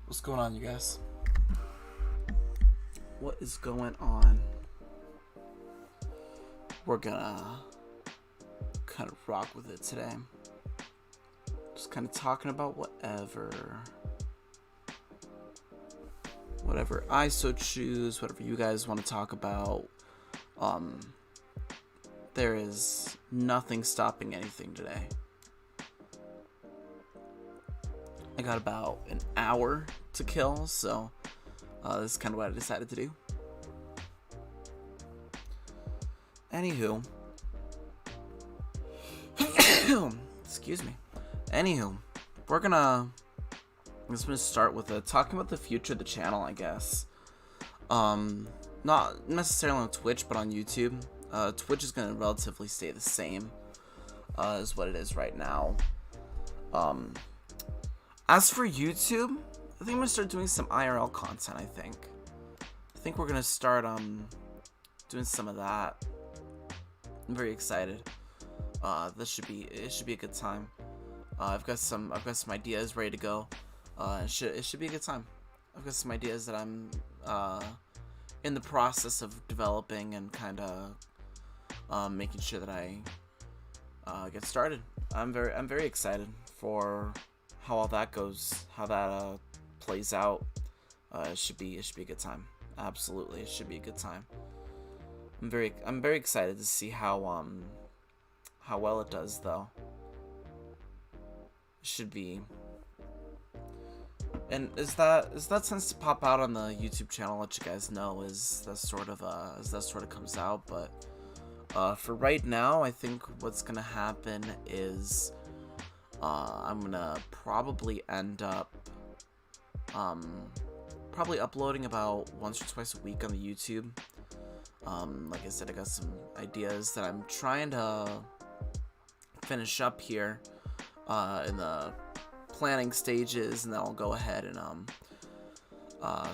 What's going on, you guys? What is going on? We're gonna kind of rock with it today. Just kind of talking about whatever I so choose, whatever you guys want to talk about. There is nothing stopping anything today. I got about an hour to kill, so this is kind of what I decided to do. Anywho, excuse me. Anywho, I'm just gonna start with talking about the future of the channel, I guess. Not necessarily on Twitch, but on YouTube. Twitch is gonna relatively stay the same as what it is right now. As for YouTube, I think I'm gonna start doing some IRL content. I think we're gonna start doing some of that. I'm very excited. It should be a good time. I've got some ideas ready to go. It should be a good time. I've got some ideas that I'm in the process of developing and kind of making sure that I get started. I'm very excited for how all that goes, how that plays out. It should be a good time. Absolutely, it should be a good time. I'm very excited to see how well it does, though. It should be. And as that tends to pop out on the YouTube channel, I'll let you guys know as that sort of comes out. But for right now, I think what's gonna happen is I'm gonna probably end up probably uploading about once or twice a week on the YouTube. Like I said, I got some ideas that I'm trying to finish up here in the planning stages, and then I'll go ahead and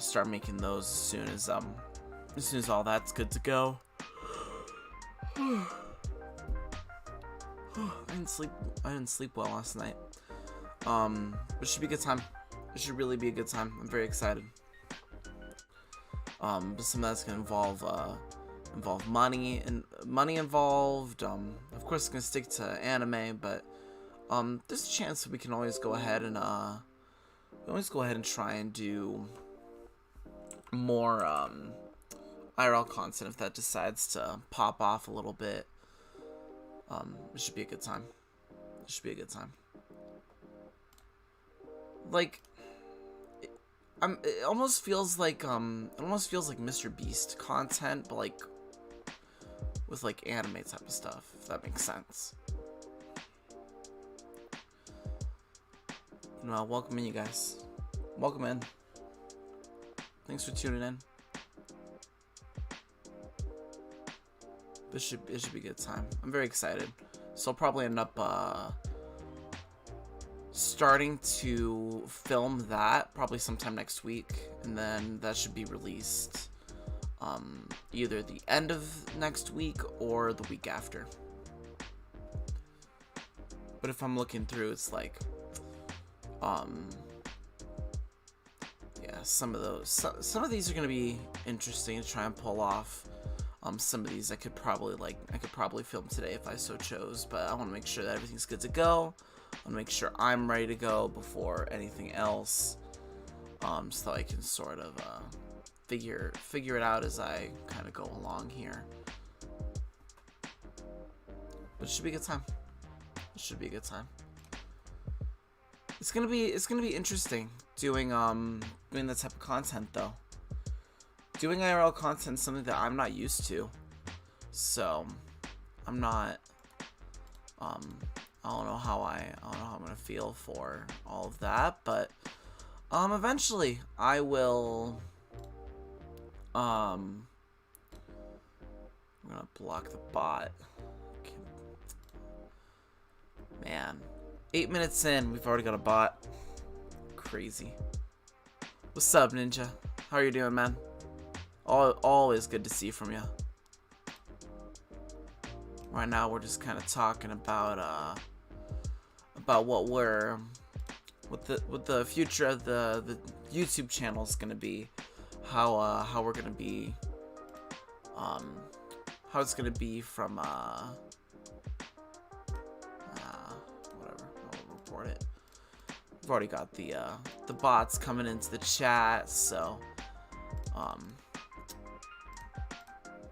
start making those as soon as all that's good to go. I didn't sleep well last night. It should be a good time. It should really be a good time. I'm very excited. But some of that's gonna involve money involved. Of course, it's gonna stick to anime, but there's a chance that we can always go ahead and try and do more IRL content if that decides to pop off a little bit. It should be a good time. It should be a good time. Like, it almost feels like Mr. Beast content, but like with like anime type of stuff, if that makes sense. Well, welcome in, you guys. Welcome in. Thanks for tuning in. It should be a good time. I'm very excited. So I'll probably end up starting to film that probably sometime next week, and then that should be released either the end of next week or the week after. But if I'm looking through, it's like yeah, some of these are gonna be interesting to try and pull off. Some of these I could probably film today if I so chose, but I want to make sure that everything's good to go. I want to make sure I'm ready to go before anything else, so I can sort of figure it out as I kind of go along here. But it should be a good time. It should be a good time. It's gonna be interesting doing that type of content, though. Doing IRL content is something that I'm not used to, so I'm not. I don't know how I'm gonna feel for all of that, but eventually I will. I'm gonna block the bot. Okay. Man, 8 minutes in, we've already got a bot. Crazy. What's up, Ninja? How are you doing, man? Always good to see from you. Right now, we're just kind of talking about what what the future of the YouTube channel is gonna be, how we're gonna be, how it's gonna be from whatever. I'll report it. We've already got the bots coming into the chat, so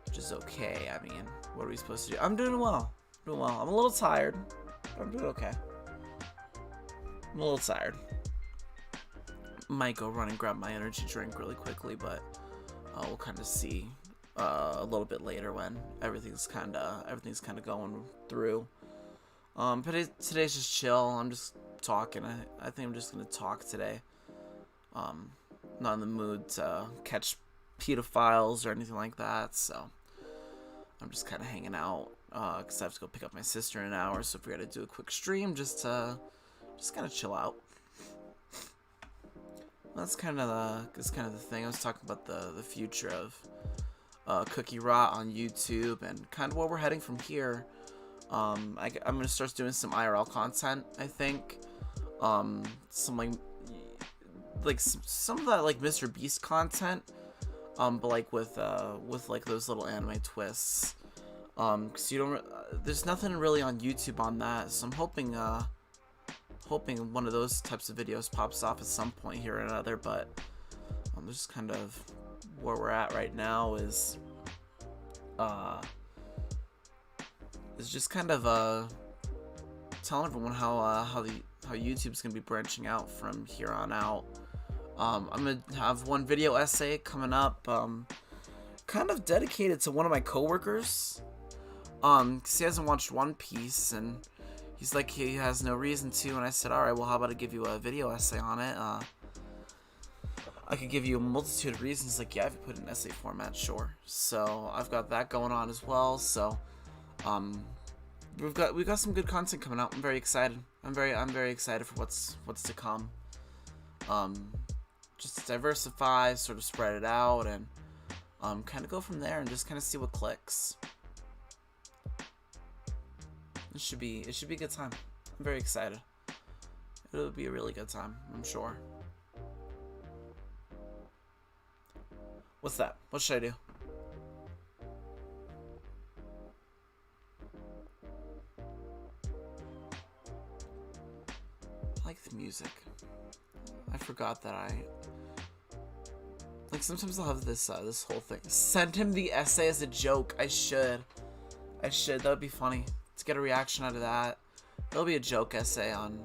which is okay. I mean, what are we supposed to do? I'm doing well. I'm a little tired, but I'm doing okay. I'm a little tired. Might go run and grab my energy drink really quickly, but we'll kind of see a little bit later when everything's kind of going through. But today's just chill. I'm just talking. I think I'm just gonna talk today. Not in the mood to catch pedophiles or anything like that, so I'm just kind of hanging out because I have to go pick up my sister in an hour. So if we got to do a quick stream, just kind of chill out. That's kind of the thing. I was talking about the future of Cookie Rot on YouTube and kind of where we're heading from here. I'm gonna start doing some IRL content. I think some like some of that like Mr. Beast content, but like with like those little anime twists. Cause you don't there's nothing really on YouTube on that, so I'm hoping one of those types of videos pops off at some point here or another. But just kind of where we're at right now is just kind of telling everyone how YouTube's gonna be branching out from here on out. I'm gonna have one video essay coming up, kind of dedicated to one of my coworkers. 'Cause he hasn't watched One Piece and he's like he has no reason to, and I said, alright, well, how about I give you a video essay on it? I could give you a multitude of reasons. Like, yeah, if you put it in essay format, sure. So I've got that going on as well. So we've got some good content coming out. I'm very excited. I'm very excited for what's to come. Just to diversify, sort of spread it out, and kind of go from there and just kind of see what clicks. It should be a good time. I'm very excited. It'll be a really good time, I'm sure. What's that? What should I do? I like the music. I forgot that like sometimes I'll have this this whole thing. Send him the essay as a joke. I should. That would be funny to get a reaction out of that. There'll be a joke essay on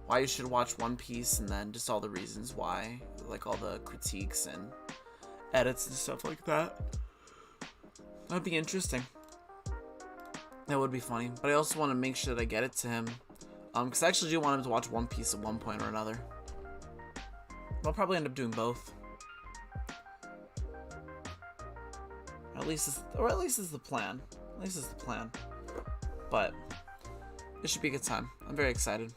why you should watch One Piece, and then just all the reasons why, like all the critiques and edits and stuff like that. That'd be interesting. That would be funny. But I also want to make sure that I get it to him, because I actually do want him to watch One Piece at one point or another. I'll probably end up doing both. At least it's the plan. But it should be a good time. I'm very excited.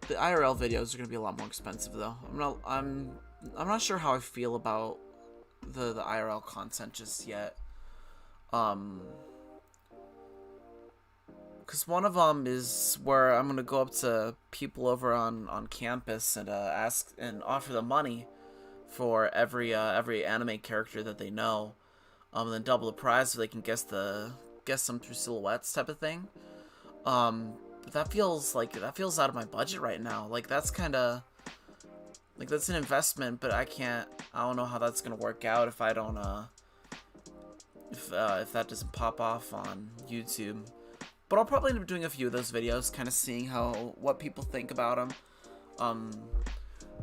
The IRL videos are gonna be a lot more expensive though. I'm not sure how I feel about the IRL content just yet. Cause one of them is where I'm gonna go up to people over on campus and ask and offer them money for every anime character that they know, and then double the prize so they can guess them through silhouettes type of thing. But that feels out of my budget right now. Like that's kind of like that's an investment, but I don't know how that's gonna work out if I don't if that doesn't pop off on YouTube. But I'll probably end up doing a few of those videos, kind of seeing what people think about them. I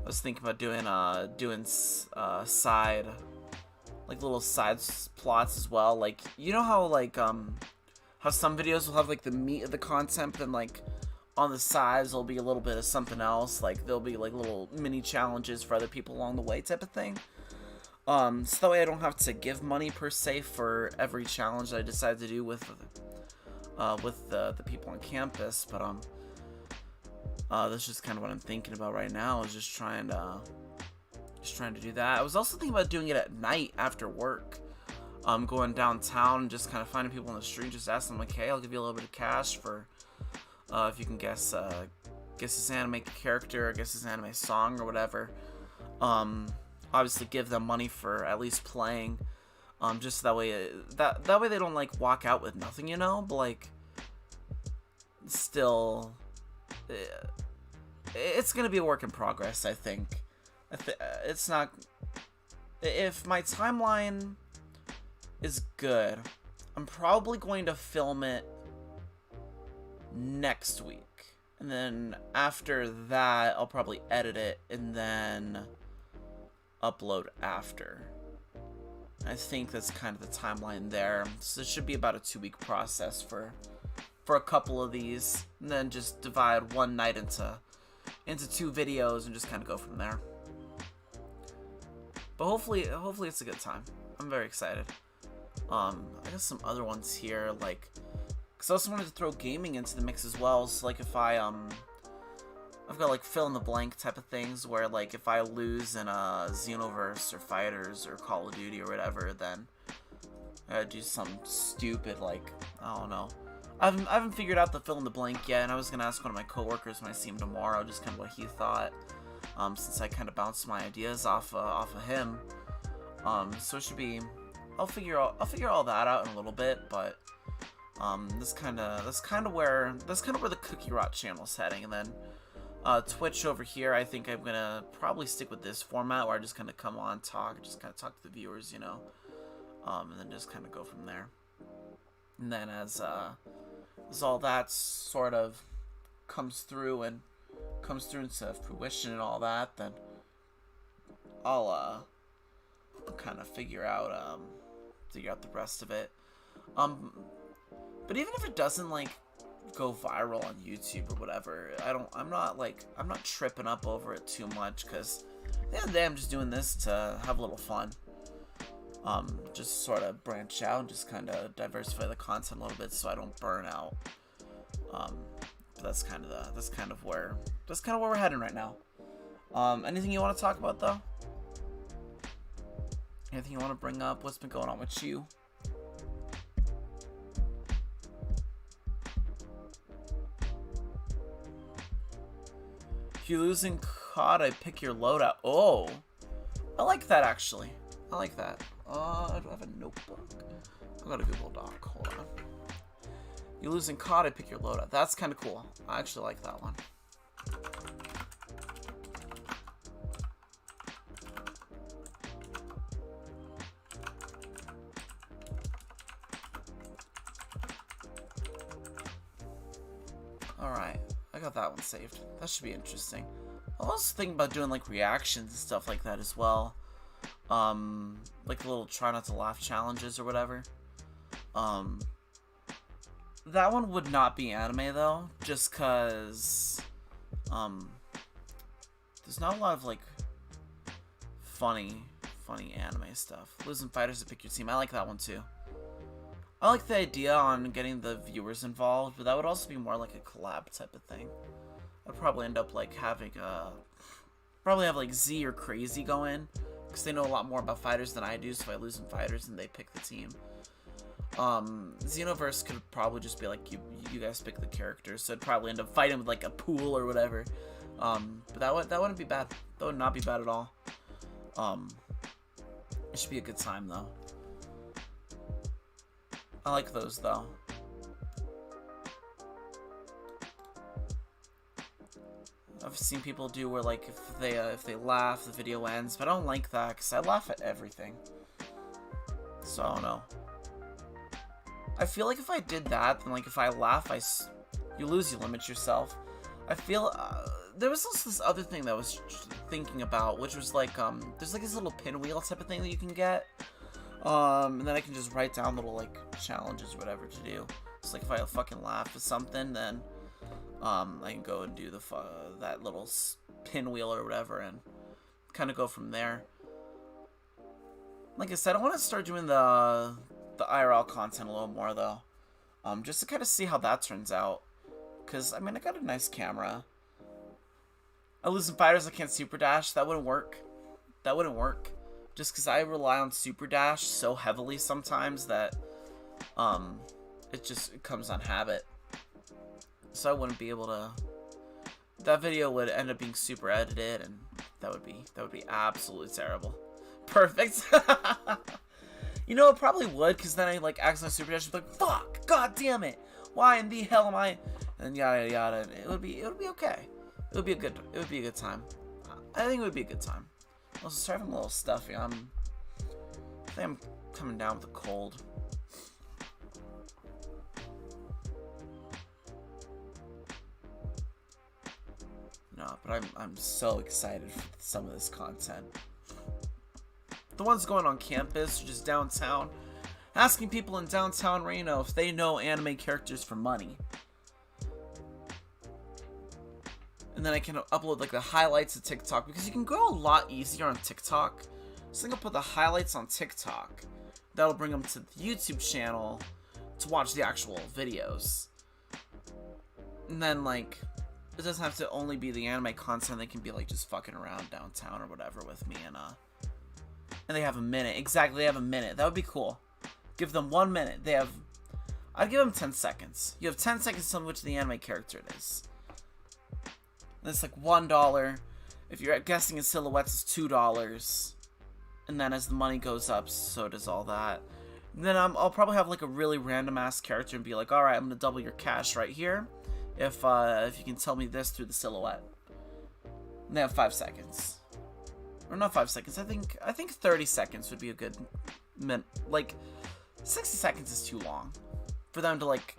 was thinking about doing side, like little side plots as well. Like, you know how like how some videos will have like the meat of the content, but then like on the sides there'll be a little bit of something else. Like there'll be like little mini challenges for other people along the way type of thing. So that way I don't have to give money per se for every challenge that I decide to do with the people on campus. But that's just kind of what I'm thinking about right now, is just trying to do that. I was also thinking about doing it at night after work. Going downtown and just kind of finding people on the street, just asking them like, hey, I'll give you a little bit of cash for If you can guess his anime character, guess his anime song or whatever. Obviously give them money for at least playing. Just that way, that way they don't like walk out with nothing, you know. But like, still, it's gonna be a work in progress. I think. It's not. If my timeline is good, I'm probably going to film it next week, and then after that, I'll probably edit it and then upload after. I think that's kind of the timeline there. So it should be about a 2-week process for a couple of these, and then just divide one night into 2 videos and just kind of go from there. But hopefully it's a good time. I'm very excited. I got some other ones here, like, because I also wanted to throw gaming into the mix as well. So like if I've got like fill in the blank type of things where like if I lose in a Xenoverse or Fighters or Call of Duty or whatever, then I gotta do something stupid like, I don't know. I haven't figured out the fill in the blank yet, and I was gonna ask one of my coworkers when I see him tomorrow just kind of what he thought. Since I kind of bounced my ideas off of him, so it should be. I'll figure all that out in a little bit, but that's kind of where the Cookie Rot channel's heading, and then Twitch over here. I think I'm gonna probably stick with this format where I just kind of come on, talk to the viewers, you know, and then just kind of go from there. And then as all that sort of comes through into fruition and all that, then I'll kind of figure out the rest of it. But even if it doesn't like go viral on YouTube or whatever, I'm not tripping up over it too much, because at the end of the day I'm just doing this to have a little fun. Just sort of branch out and just kind of diversify the content a little bit so I don't burn out. That's kind of where we're heading right now. Anything you want to talk about though? Anything you want to bring up? What's been going on with you? If you lose in COD, I pick your loadout. Oh, I like that actually. I like that. Do I have a notebook? I got a Google Doc. Hold on. You lose in COD, I pick your loadout. That's kind of cool. I actually like that one. Alright, I got that one saved. That should be interesting. I was also thinking about doing like reactions and stuff like that as well. Like little try not to laugh challenges or whatever. That one would not be anime though, just cause there's not a lot of like funny anime stuff. Losing Fighters to pick your team, I like that one too. I like the idea on getting the viewers involved, but that would also be more like a collab type of thing. I'd probably end up like having probably have like Z or Crazy go in, because they know a lot more about Fighters than I do, so if I lose in Fighters and they pick the team. Xenoverse could probably just be like, you guys pick the characters, so I'd probably end up fighting with like a pool or whatever. But that wouldn't be bad. That would not be bad at all. It should be a good time though. I like those though. I've seen people do where like if they laugh, the video ends, but I don't like that because I laugh at everything. So I don't know. I feel like if I did that, then like if I laugh, you lose, you limit yourself. I feel there was also this other thing that I was thinking about, which was like there's like this little pinwheel type of thing that you can get, and then I can just write down little like challenges or whatever to do. It's like if I fucking laugh at something, then I can go and do that little pinwheel or whatever, and kind of go from there. Like I said, I want to start doing the IRL content a little more though, just to kind of see how that turns out. Cause I mean, I got a nice camera. I lose in Fighters, I can't super dash. That wouldn't work. That wouldn't work. Just cause I rely on super dash so heavily sometimes that it comes on habit. so I wouldn't be able to. That video would end up being super edited, and that would be absolutely terrible. Perfect. You know, it probably would, because then I like accidentally super dash, like, fuck, god damn it, why in the hell am I? And yada yada. It would be okay. It would be a good time. I think it would be a good time. Also, start having a little stuffy. I think I'm coming down with a cold. No, but I'm so excited for some of this content. The ones going on campus or just downtown, asking people in downtown Reno if they know anime characters for money. And then I can upload like the highlights to TikTok, because you can go a lot easier on TikTok. So I think I'll put the highlights on TikTok. That'll bring them to the YouTube channel to watch the actual videos. And then like, it doesn't have to only be the anime content. They can be like just fucking around downtown or whatever with me, and they have a minute. Exactly, they have a minute. That would be cool. Give them 1 minute. I'd give them 10 seconds. You have 10 seconds to tell me which the anime character it is. And it's like $1. If you're guessing in silhouettes, it's $2. And then as the money goes up, so does all that. And then I'll probably have like a really random ass character and be like, alright, I'm gonna double your cash right here if you can tell me this through the silhouette. And they have 5 seconds. Or not 5 seconds, I think 30 seconds would be a good like 60 seconds is too long for them to like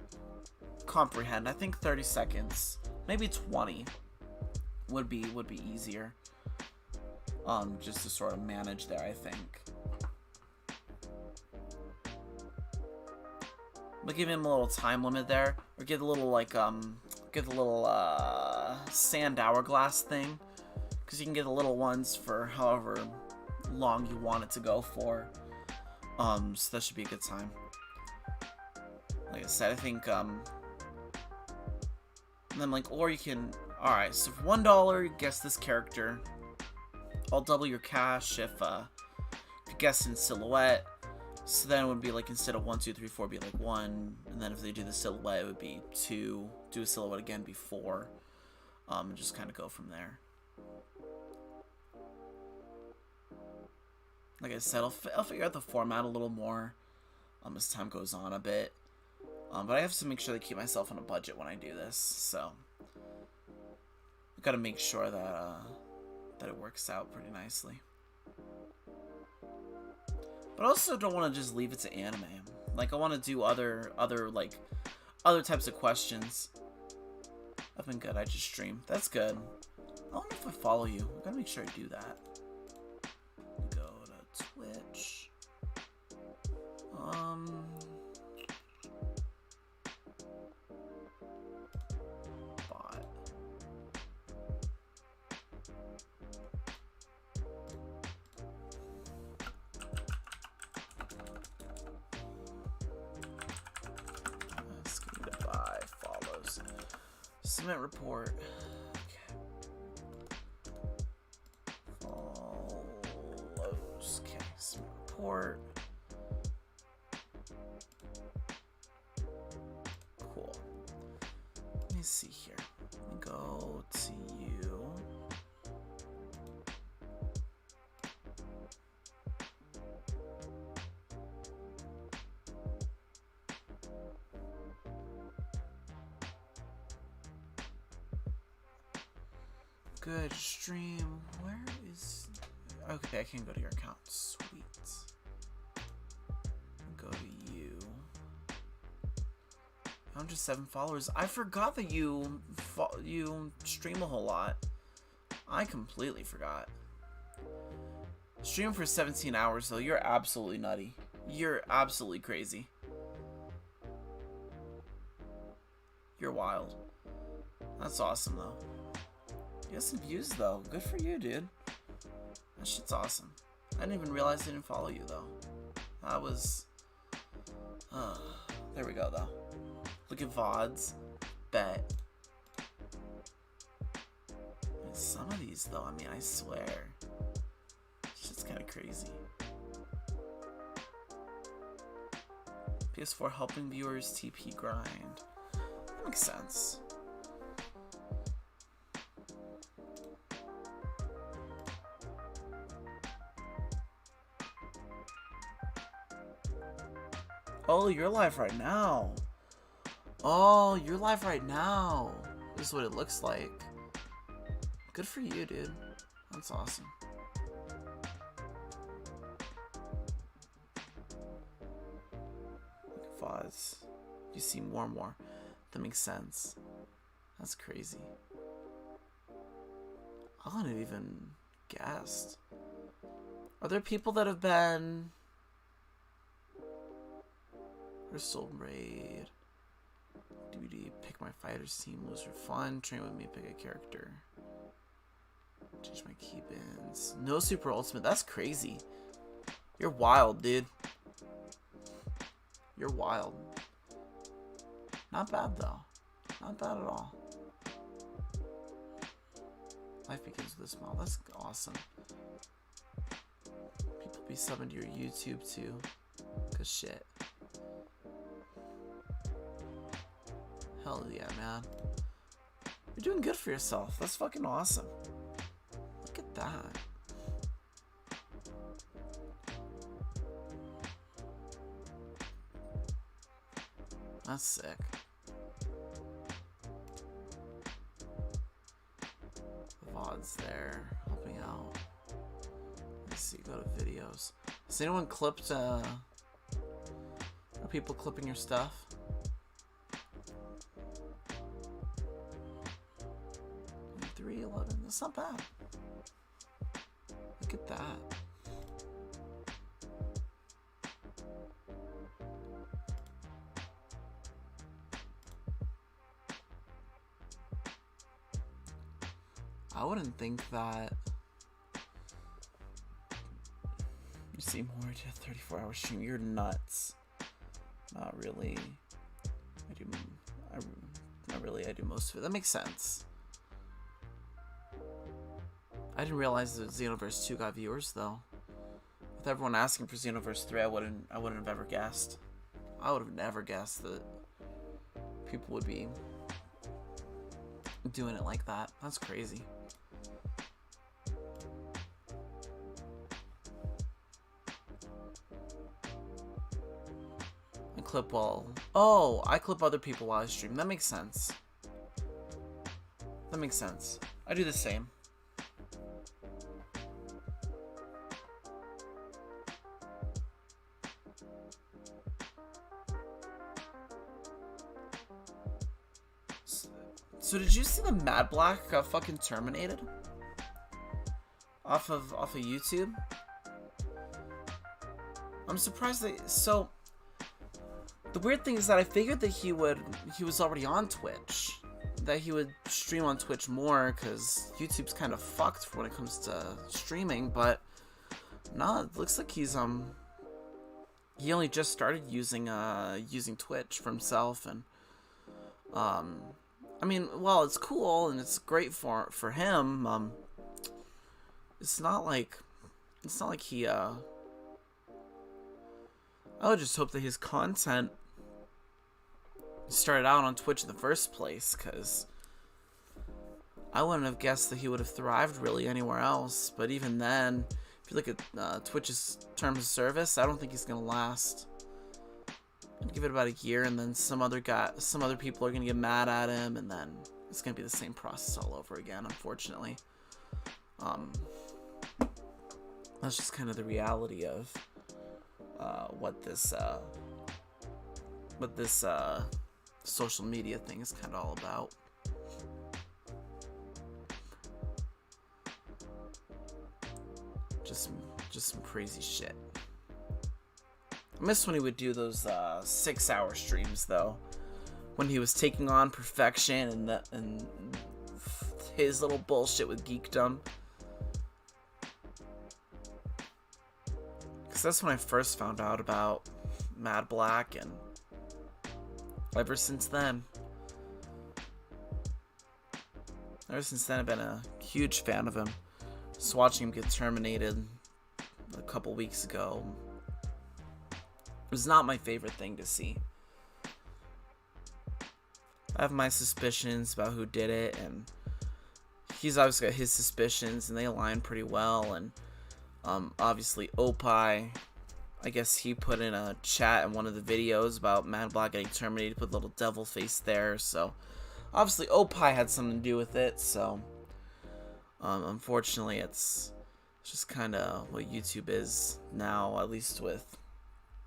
comprehend. I think 30 seconds, maybe 20 would be easier. Just to sort of manage there, I think. But give him a little time limit there, or give a little like give the little sand hourglass thing, because you can get the little ones for however long you want it to go for. So that should be a good time. Like I said, I think and then like, or you can, alright, so for $1 you guess this character. I'll double your cash if you guess in silhouette. So then it would be like, instead of 1, 2, 3, 4, be like 1, and then if they do the silhouette, it would be 2. Do a silhouette again, be 4. And just kind of go from there. Like I said, I'll figure out the format a little more as time goes on a bit. But I have to make sure to keep myself on a budget when I do this, so I've got to make sure that that it works out pretty nicely. But I also don't want to just leave it to anime. Like, I want to do other types of questions. I've been good. I just stream. That's good. I don't know if I follow you. I gotta make sure I do that. Go to Twitch. Bot. Submit report. Okay. Follows. Okay. Submit report. Cool. Let me see here. Let me go to you. Good stream. Where is... Okay, I can go to your account. Sweet. Go to you. 107 followers. I forgot that you stream a whole lot. I completely forgot. Stream for 17 hours though. You're absolutely nutty. You're absolutely crazy. You're wild. That's awesome though. You got some views though. Good for you, dude. That shit's awesome. I didn't even realize I didn't follow you though. That was... there we go though. Look at VODs. Bet. And some of these though, I mean, I swear. Shit's kind of crazy. PS4 helping viewers TP grind. That makes sense. Oh, you're live right now. Oh, you're live right now. This is what it looks like. Good for you, dude. That's awesome. Look at Foz. You see more and more. That makes sense. That's crazy. I wouldn't have even guessed. Are there people that have been... Crystal Raid. DVD. Pick my fighters team. Lose for fun. Train with me. Pick a character. Change my key bins. No super ultimate. That's crazy. You're wild, dude. You're wild. Not bad, though. Not bad at all. Life begins with a smile. That's awesome. People be subbing to your YouTube, too. Cause shit. Hell yeah, man. You're doing good for yourself. That's fucking awesome. Look at that. That's sick. The VOD's there, helping out. Let's see, go to videos. Has anyone clipped, are people clipping your stuff? That's not bad. Look at that. I wouldn't think that you see more to a 34-hour stream. You're nuts. Not really. Not really. I do most of it. That makes sense. I didn't realize that Xenoverse 2 got viewers though. With everyone asking for Xenoverse 3, I wouldn't have ever guessed. I would have never guessed that people would be doing it like that. That's crazy. I clip while... Oh, I clip other people while I stream. That makes sense. That makes sense. I do the same. So did you see the Mad Black got fucking terminated? Off of YouTube? I'm surprised that... So, the weird thing is that I figured that he was already on Twitch. That he would stream on Twitch more, because YouTube's kind of fucked when it comes to streaming, but... No, it looks like he's, he only just started using Twitch for himself, and... I mean, well, it's cool and it's great for him. It's not like he. I would just hope that his content started out on Twitch in the first place, because I wouldn't have guessed that he would have thrived really anywhere else. But even then, if you look at Twitch's terms of service, I don't think he's gonna last. I'd give it about a year, and then some other people are gonna get mad at him, and then it's gonna be the same process all over again, unfortunately. That's just kind of the reality of what this social media thing is kind of all about. Just some crazy shit. I miss when he would do those 6-hour streams though, when he was taking on Perfection and his little bullshit with geekdom. Because that's when I first found out about Mad Black, and ever since then I've been a huge fan of him. Just watching him get terminated a couple weeks ago was not my favorite thing to see. I have my suspicions about who did it, and he's obviously got his suspicions, and they align pretty well. And obviously Opie, I I guess he put in a chat in one of the videos about Mad Black getting terminated, put a little devil face there, so obviously Opie had something to do with it, so unfortunately it's just kind of what YouTube is now, at least with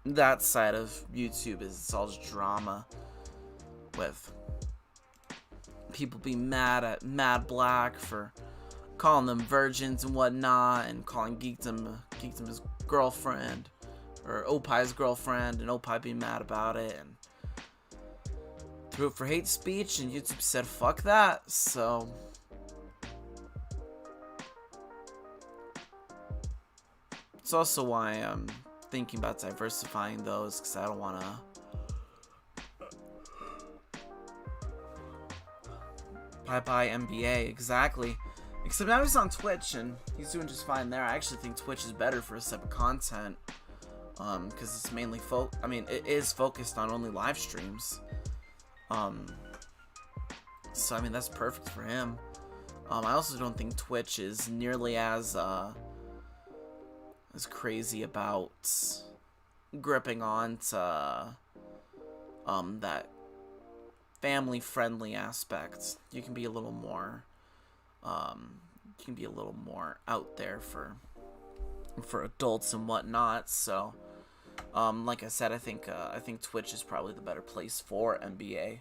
that side of YouTube, is it's all just drama with people being mad at Mad Black for calling them virgins and whatnot, and calling Geekdom his girlfriend, or Opie's girlfriend, and Opie being mad about it, and threw it for hate speech, and YouTube said fuck that. So it's also why I'm thinking about diversifying those, because I don't want to bye NBA. Exactly. Except now he's on Twitch and he's doing just fine there. I actually think Twitch is better for his type of content, because it's mainly it is focused on only live streams. So I mean that's perfect for him. I also don't think Twitch is nearly as crazy about gripping on to that family friendly aspect. You can be a little more out there for adults and whatnot. So like I said, I think Twitch is probably the better place for NBA.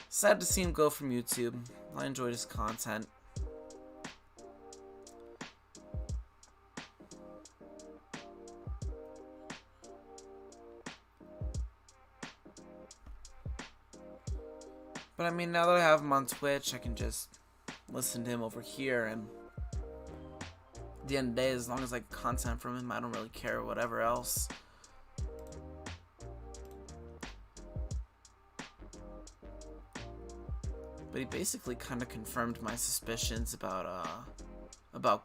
Sad to see him go from YouTube. I enjoyed his content. But I mean, now that I have him on Twitch, I can just listen to him over here, and at the end of the day, as long as I get content from him, I don't really care whatever else. But he basically kind of confirmed my suspicions about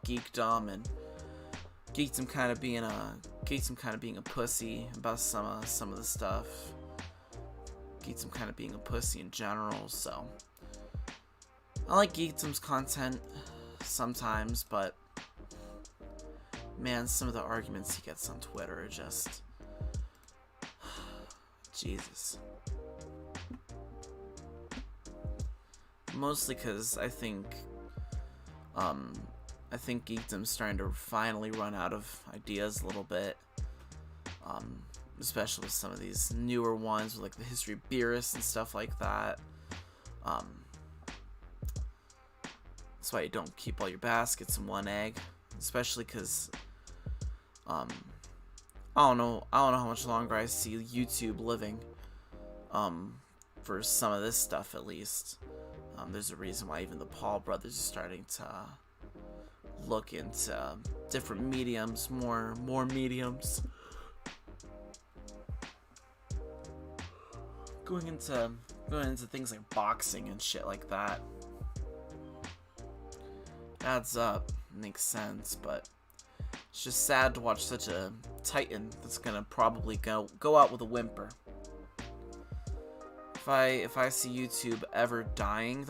geekdom, and Geekdom kind of being a pussy about some of the stuff. Geekdom kind of being a pussy in general. So I like Geekdom's content sometimes, but man, some of the arguments he gets on Twitter are just Jesus. Mostly because I think Geekdom's starting to finally run out of ideas a little bit. Especially with some of these newer ones, with like the history of Beerus and stuff like that. That's why you don't keep all your baskets in one egg, especially because I don't know how much longer I see YouTube living. For some of this stuff, at least. There's a reason why even the Paul brothers are starting to look into different mediums, more mediums. Going into things like boxing and shit like that. Adds up, makes sense, but it's just sad to watch such a titan that's gonna probably go out with a whimper. If I see YouTube ever dying,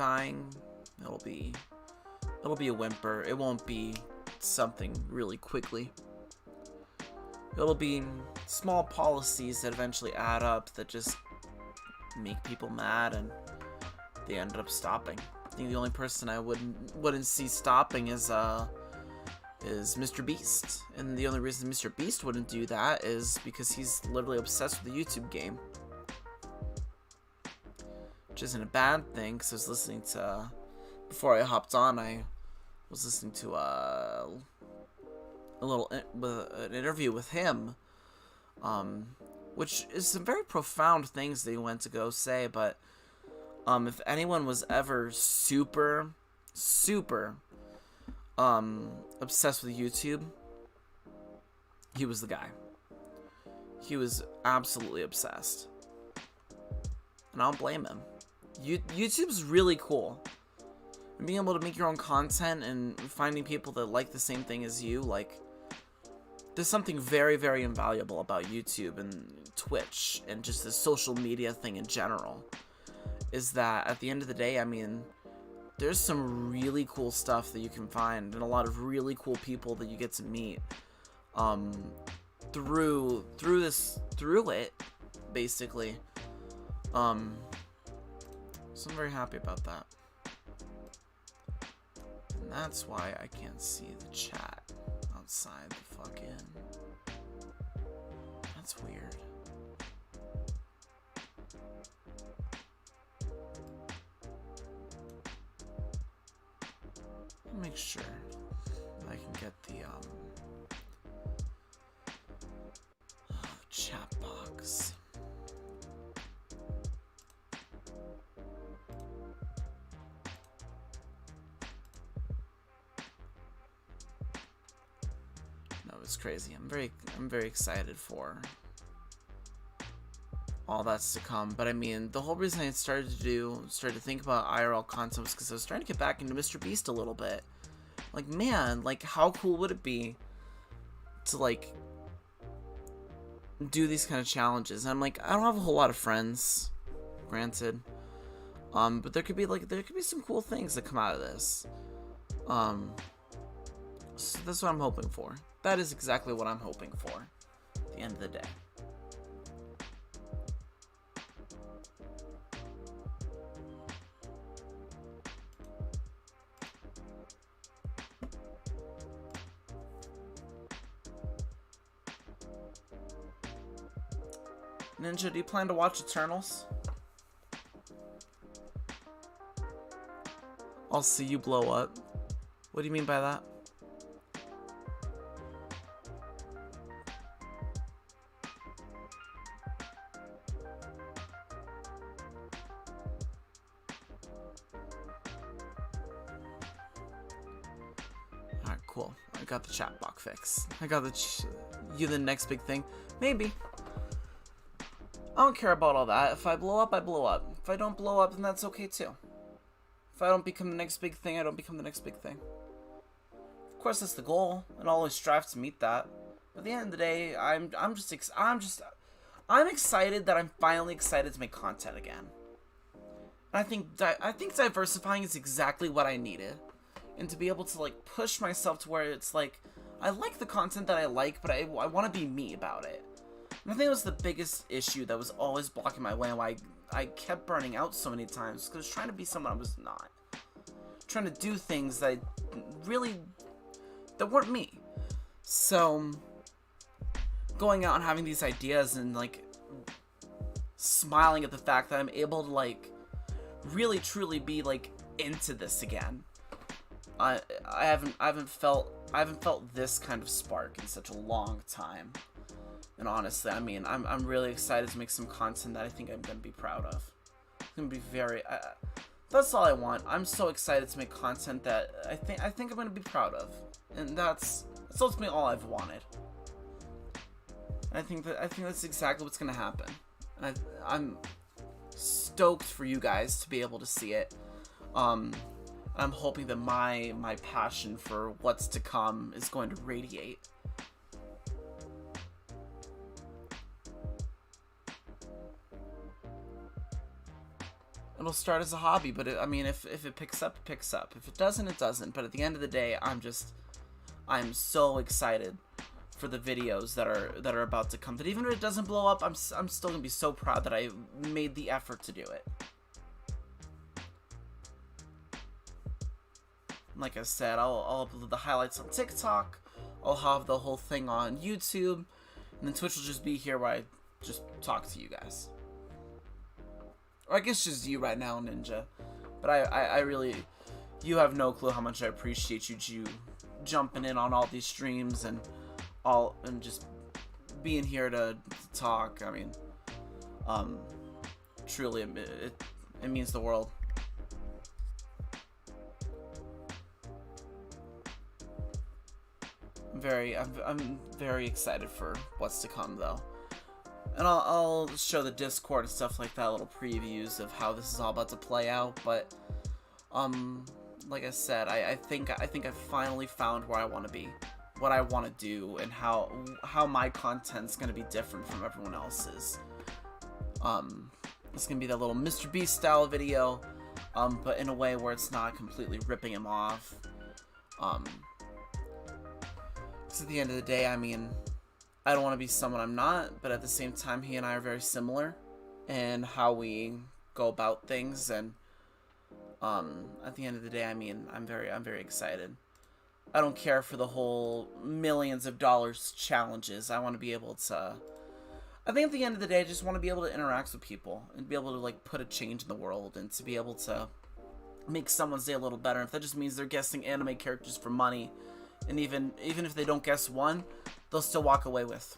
it'll be a whimper. It won't be something really quickly. It'll be small policies that eventually add up that just make people mad, and they ended up stopping. I think the only person I wouldn't see stopping is Mr. Beast, and the only reason Mr. Beast wouldn't do that is because he's literally obsessed with the YouTube game, which isn't a bad thing. Because I was listening to, before I hopped on, I was listening to an interview with him, which is some very profound things that he went to go say. But if anyone was ever super obsessed with YouTube, he was the guy. He was absolutely obsessed, and I don't blame him. YouTube's really cool, and being able to make your own content and finding people that like the same thing as you, like, there's something very, very invaluable about YouTube and Twitch and just the social media thing in general. Is that at the end of the day, I mean, there's some really cool stuff that you can find, and a lot of really cool people that you get to meet through it, basically. So I'm very happy about that. And that's why I can't see the chat outside the fucking... That's weird. I'll make sure I can get the chat box. No, it's crazy. I'm very excited for all that's to come. But I mean, the whole reason I started to think about IRL content was because I was trying to get back into Mr. Beast a little bit. Like, man, like, how cool would it be to, like, do these kind of challenges? And I'm like, I don't have a whole lot of friends, granted, but there could be some cool things that come out of this. So that's what I'm hoping for. That is exactly what I'm hoping for at the end of the day. Ninja, do you plan to watch Eternals? I'll see you blow up. What do you mean by that? Alright, cool. I got the chat box fixed. I got the next big thing. Maybe. I don't care about all that. If I blow up, I blow up. If I don't blow up, then that's okay too. If I don't become the next big thing, I don't become the next big thing. Of course, that's the goal, and I'll always strive to meet that. But at the end of the day, I'm excited that I'm finally excited to make content again. And I think diversifying is exactly what I needed, and to be able to like push myself to where it's like I like the content that I like, but I want to be me about it. And I think it was the biggest issue that was always blocking my way and why I kept burning out so many times, because I was trying to be someone I was not. Trying to do things that weren't me. So, going out and having these ideas and, like, smiling at the fact that I'm able to, like, really truly be, like, into this again. I haven't felt this kind of spark in such a long time. And honestly, I mean, I'm really excited to make some content that I think I'm gonna be proud of. It's gonna be very. That's all I want. I'm so excited to make content that I think I'm gonna be proud of, and that's ultimately all I've wanted. And I think that's exactly what's gonna happen. And I'm stoked for you guys to be able to see it. I'm hoping that my passion for what's to come is going to radiate. It'll start as a hobby, but I mean, if it picks up, it picks up. If it doesn't, it doesn't. But at the end of the day, I'm so excited for the videos that are about to come. That even if it doesn't blow up, I'm still gonna be so proud that I made the effort to do it. Like I said, I'll upload the highlights on TikTok. I'll have the whole thing on YouTube, and then Twitch will just be here where I just talk to you guys. Or I guess just you right now, Ninja. But I really, you have no clue how much I appreciate you jumping in on all these streams and just being here to talk. I mean, truly, it means the world. I'm very excited for what's to come, though. And I'll show the Discord and stuff like that, little previews of how this is all about to play out. But like I said, I think I finally found where I want to be, what I want to do, and how my content's gonna be different from everyone else's. It's gonna be that little Mr. Beast style video. but in a way where it's not completely ripping him off. Because at the end of the day, I mean, I don't want to be someone I'm not, but at the same time, he and I are very similar in how we go about things, and at the end of the day, I mean, I'm very excited. I don't care for the whole millions of dollars challenges. I want to be able to... I think at the end of the day, I just want to be able to interact with people and be able to, like, put a change in the world and to be able to make someone's day a little better. If that just means they're guessing anime characters for money, and even if they don't guess one, they'll still walk away with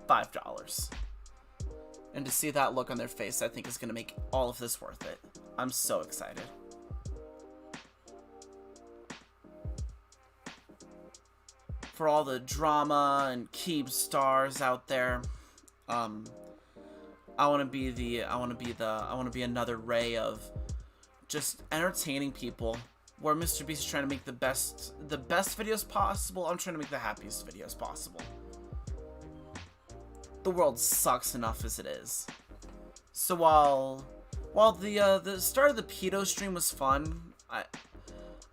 $5. And to see that look on their face, I think is going to make all of this worth it. I'm so excited. For all the drama and Keeb stars out there, I want to be another ray of just entertaining people. Where Mr. Beast is trying to make the best videos possible, I'm trying to make the happiest videos possible. The world sucks enough as it is. So while the start of the pedo stream was fun, I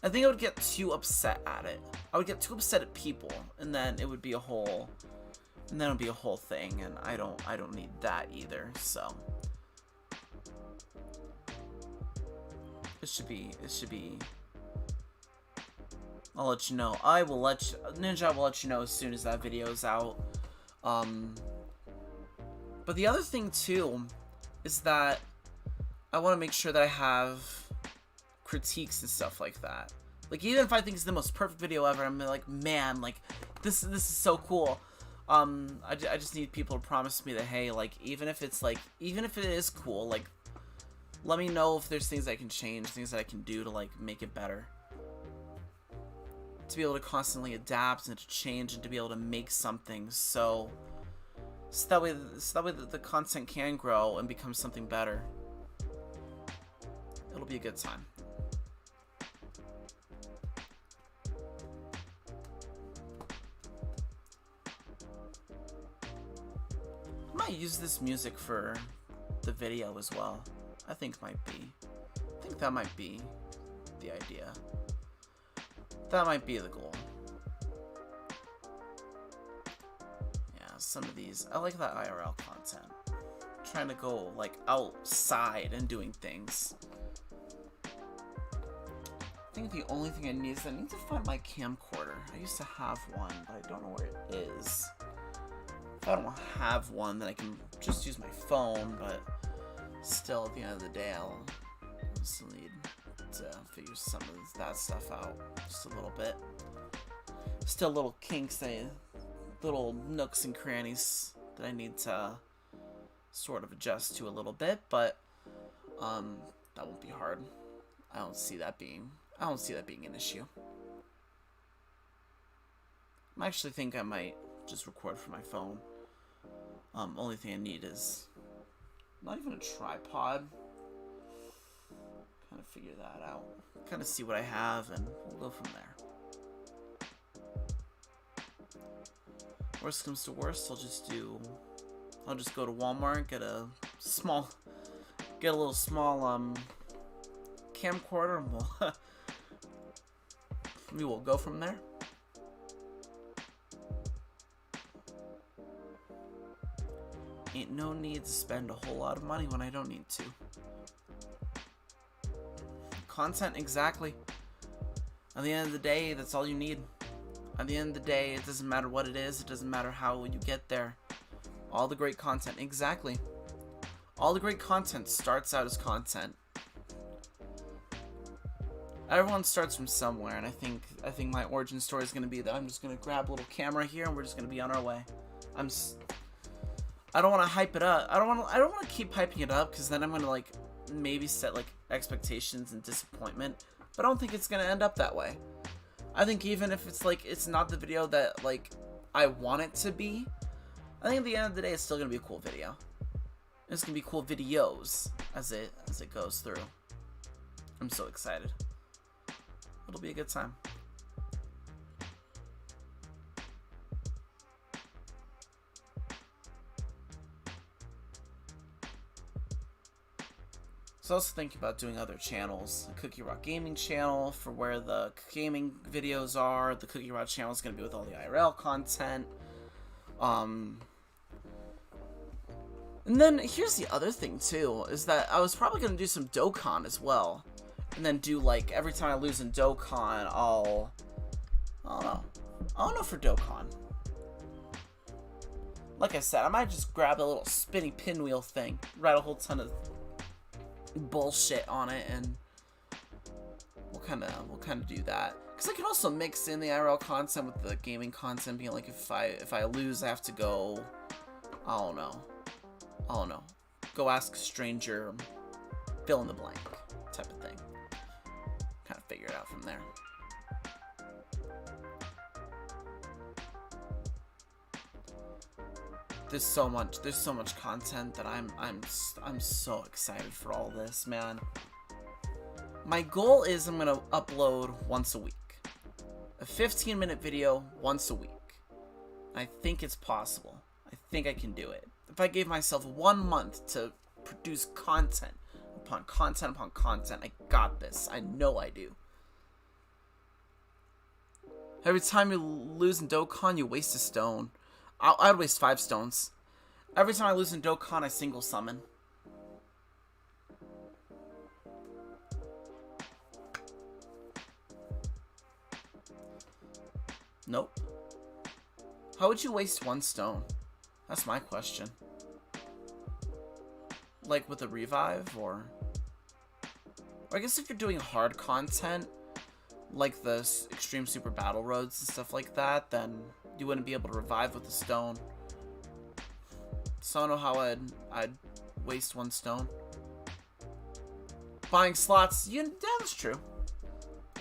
think I would get too upset at it. I would get too upset at people, and then it would be a whole thing, and I don't need that either. So it should be. I'll let you know. Ninja will let you know as soon as that video is out. But the other thing too is that I want to make sure that I have critiques and stuff like that. Like, even if I think it's the most perfect video ever, I'm like, man, like, this is so cool. I just need people to promise me that, hey, like, even if it is cool, like, let me know if there's things I can change, things that I can do to, like, make it better. To be able to constantly adapt and to change and to be able to make something so that way the content can grow and become something better. It'll be a good time. I might use this music for the video as well. I think that might be the idea. That might be the goal. Yeah, some of these, I like that IRL content. Trying to go, like, outside and doing things. I think the only thing I need is I need to find my camcorder. I used to have one, but I don't know where it is. If I don't have one, then I can just use my phone, but still, at the end of the day, I'll still need to figure some of that stuff out just a little bit. Still little kinks, little nooks and crannies that I need to sort of adjust to a little bit, but that won't be hard. I don't see that being an issue. I actually think I might just record from my phone. Only thing I need is not even a tripod. Kind of figure that out. Kind of see what I have, and we'll go from there. Worst comes to worst, I'll just go to Walmart, get a little small camcorder, and we will go from there. Ain't no need to spend a whole lot of money when I don't need to. Content, exactly. At the end of the day, that's all you need. At the end of the day, it doesn't matter what it is, it doesn't matter how you get there. All the great content, exactly. All the great content starts out as content. Everyone starts from somewhere, and I think my origin story is going to be that I'm just going to grab a little camera here, and we're just going to be on our way. I don't want to hype it up. I don't want to keep hyping it up, because then I'm going to, like, maybe set, like, expectations and disappointment. But I don't think it's going to end up that way. I think even if it's, like, it's not the video that, like, I want it to be, I think at the end of the day, it's still going to be a cool video. It's going to be cool videos as it goes through. I'm so excited. It'll be a good time. was also thinking about doing other channels. The Cookie Rot Gaming channel for where the gaming videos are. The Cookie Rot channel is going to be with all the IRL content. And then here's the other thing too, is that I was probably going to do some Dokkan as well. And then do like, every time I lose in Dokkan, I don't know for Dokkan. Like I said, I might just grab a little spinny pinwheel thing, write a whole ton of bullshit on it, and we'll kind of do that. Because I can also mix in the IRL content with the gaming content, being like, if I lose, I have to go, I don't know, go ask a stranger, fill in the blank, type of thing. Kind of figure it out from there. There's so much content that I'm so excited for all this, man. My goal is I'm gonna upload once a week. A 15-minute video once a week. I think it's possible. I think I can do it. If I gave myself 1 month to produce content upon content upon content, I got this. I know I do. Every time you lose in Dokkan, you waste a stone. I'd waste 5 stones. Every time I lose in Dokkan, I single summon. Nope. How would you waste 1 stone? That's my question. Like with a revive, or I guess if you're doing hard content, like the Extreme Super Battle Roads and stuff like that, then you wouldn't be able to revive with a stone. So I don't know how I'd waste 1 stone. Buying slots, yeah, that's true.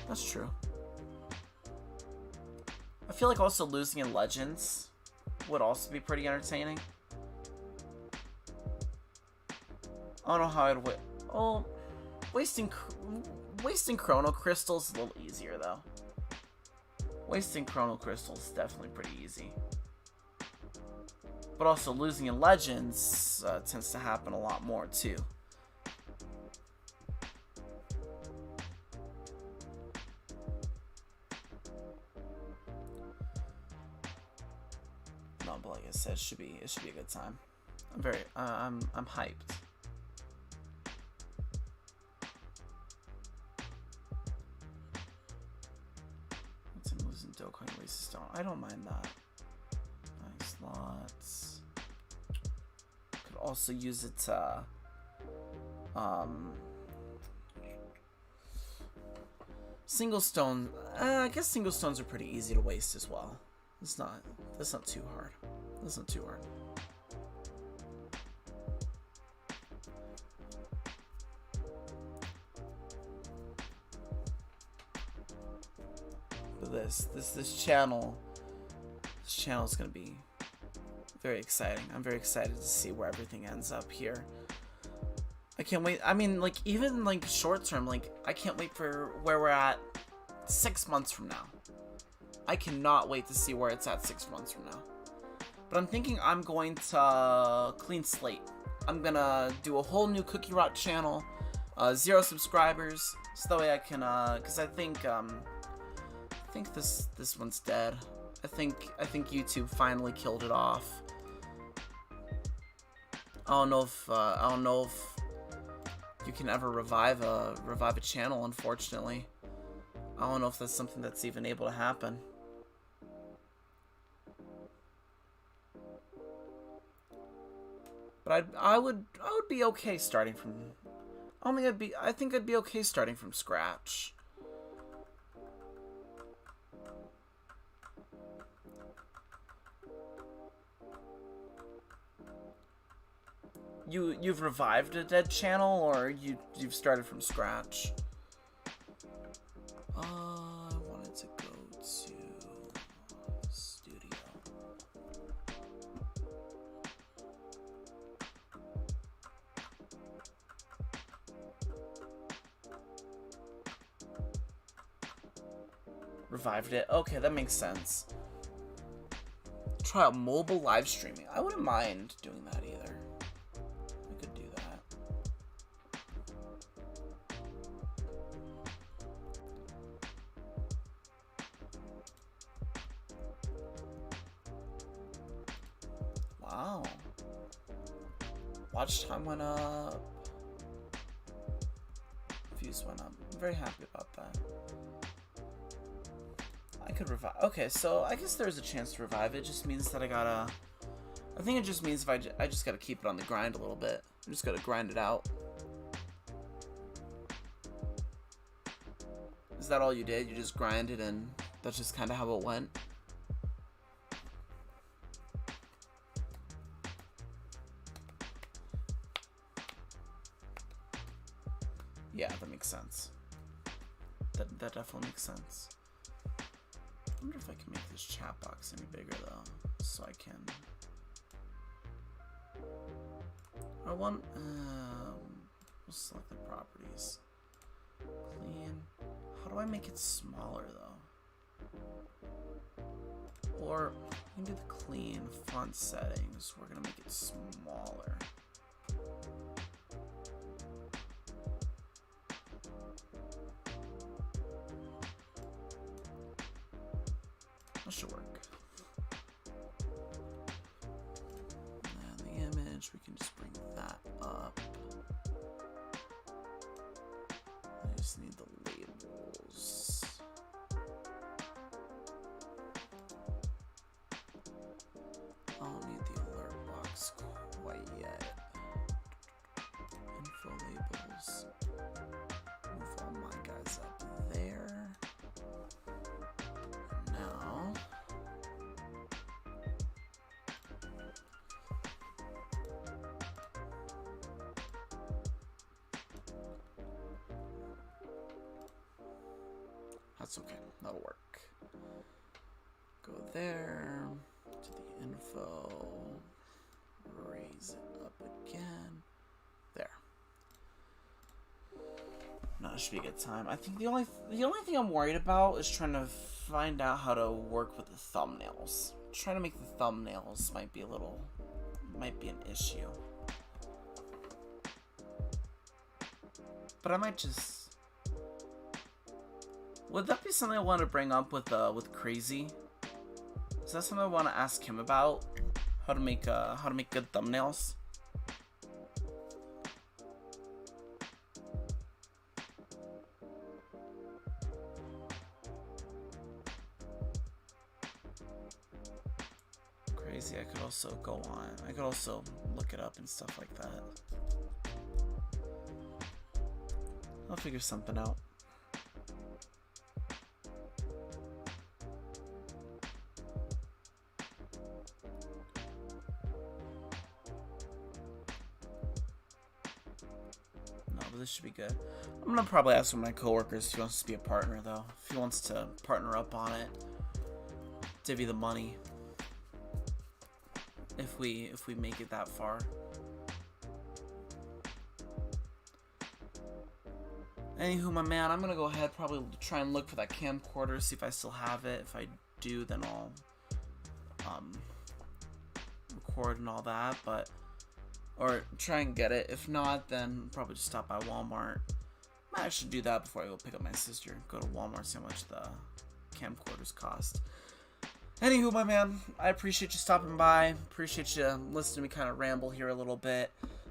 That's true. I feel like also losing in Legends would also be pretty entertaining. I don't know how I'd wasting Chrono Crystals is a little easier though. Wasting Chrono Crystals is definitely pretty easy. But also losing in Legends tends to happen a lot more too. No, but like I said, it should be a good time. I'm hyped. Dokkan waste stone. I don't mind that. Nice slots. Could also use it to single stone. I guess single stones are pretty easy to waste as well. That's not too hard. That's not too hard. This channel is gonna be very exciting. I'm very excited to see where everything ends up here. I can't wait. I mean, like, even like short term, like, I can't wait for where we're at 6 months from now. I cannot wait to see where it's at 6 months from now. But I'm thinking I'm going to clean slate. I'm gonna do a whole new Cookie Rot channel, 0 subscribers, so that way I can, cause I think this one's dead. I think YouTube finally killed it off. I don't know if you can ever revive a channel, unfortunately. I don't know if that's something that's even able to happen. But I would be okay starting from. I think I'd be okay starting from scratch. You've revived a dead channel, or you've started from scratch? I wanted to go to studio. Revived it. Okay, that makes sense. Try out mobile live streaming. I wouldn't mind doing that either. I could do that. Watch time went up. Views went up. I'm very happy about that. I could revive. Okay, so I guess there's a chance to revive. It just means that I gotta. I think it just means if I just gotta keep it on the grind a little bit. I just gotta grind it out. Is that all you did? You just grinded and that's just kind of how it went? Yeah, that makes sense. That definitely makes sense. I wonder if I can make this chat box any bigger though, so I can. I want. We'll select the properties. Clean. How do I make it smaller though? Or we can do the clean font settings. We're gonna make it smaller. That should work. And the image, we can just bring that up. I just need the labels. I don't need the alert box quite yet. Info labels. Move all my guys up there. Now, that's okay, that'll work. Go there, to the info, raise it up again, there. No, it should be a good time. I think the only thing I'm worried about is trying to find out how to work with the thumbnails. Trying to make the thumbnails might be an issue. But I might just. Would that be something I want to bring up with Crazy? Is that something I want to ask him about? How to make good thumbnails? Crazy. I could also go on. I could also look it up and stuff like that. I'll figure something out. This should be good. I'm gonna probably ask one of my coworkers if he wants to be a partner though. If he wants to partner up on it, divvy the money. If we make it that far. Anywho, my man, I'm gonna go ahead probably try and look for that camcorder, see if I still have it. If I do, then I'll record and all that, or try and get it. If not, then probably just stop by Walmart. Might actually do that before I go pick up my sister. Go to Walmart, see how much the camcorders cost. Anywho, my man, I appreciate you stopping by. Appreciate you listening to me kind of ramble here a little bit.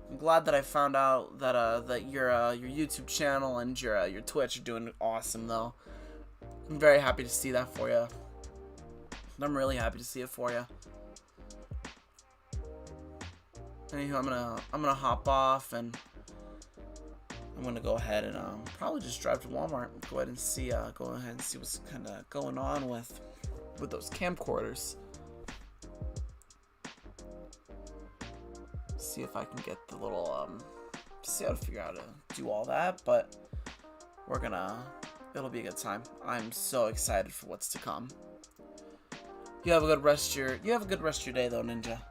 I'm glad that I found out that your YouTube channel and your Twitch are doing awesome though. I'm very happy to see that for you. I'm really happy to see it for you. Anywho, I'm gonna hop off and I'm gonna go ahead and probably just drive to Walmart and go ahead and see what's kind of going on with those camcorders. See if I can get the little see how to figure out how to do all that, but it'll be a good time. I'm so excited for what's to come. You have a good rest of your day though, Ninja.